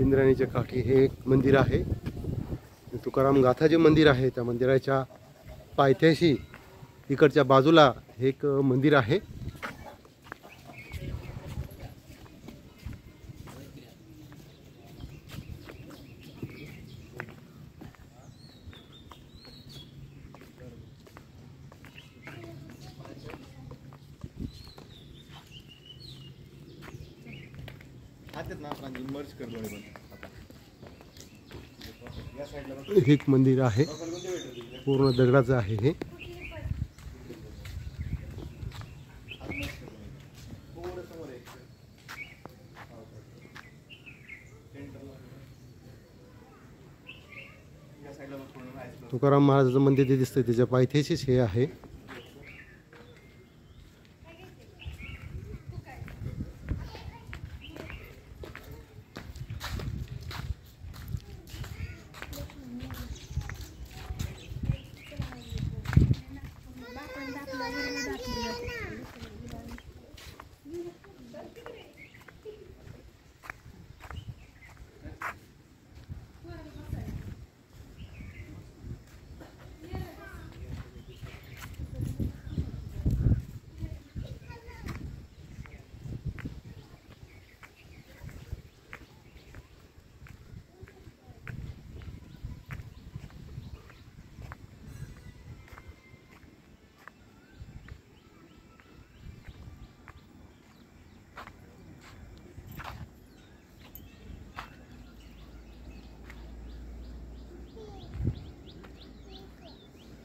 इंद्रायणीच्या काठी हे एक मंदिर आहे। तुकाराम गाथा जे मंदिर आहे त्या मंदिराच्या पायथ्याशी इकडच्या बाजूला हे एक मंदिर आहे। एक मंदिर आहे पूर्ण दगडाचं आहे हे। तुकाराम महाराजाचं मंदिर जे दिसतंय त्याच्या पायथ्याशीच हे आहे।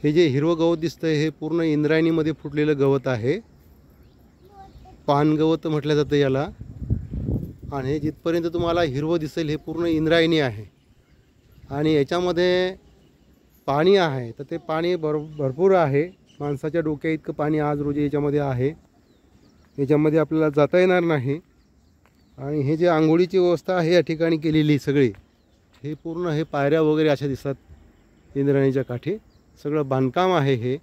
हे जे हिरवं गवत दिसतंय हे पूर्ण इंद्रायणीमध्ये फुटलेलं गवत आहे। पानगवत म्हटलं जातं याला। आणि हे जिथपर्यंत तुम्हाला हिरवं दिसेल हे पूर्ण इंद्रायणी आहे। आणि याच्यामध्ये पाणी आहे तर ते पाणी भरपूर आहे। माणसाच्या डोक्या इतकं पाणी आज रोजी याच्यामध्ये आहे। याच्यामध्ये आपल्याला जाता येणार नाही। आणि हे जे आंघोळीची व्यवस्था आहे या ठिकाणी केलेली सगळी हे पूर्ण हे पायऱ्या वगैरे अशा दिसतात इंद्रायणीच्या काठी। सगळं बांधकाम आहे हे।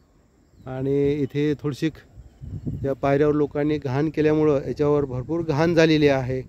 आणि इथे थोडीशी या पायऱ्यावर लोकांनी घाण केल्यामुळं याच्यावर भरपूर घाण झालेली आहे।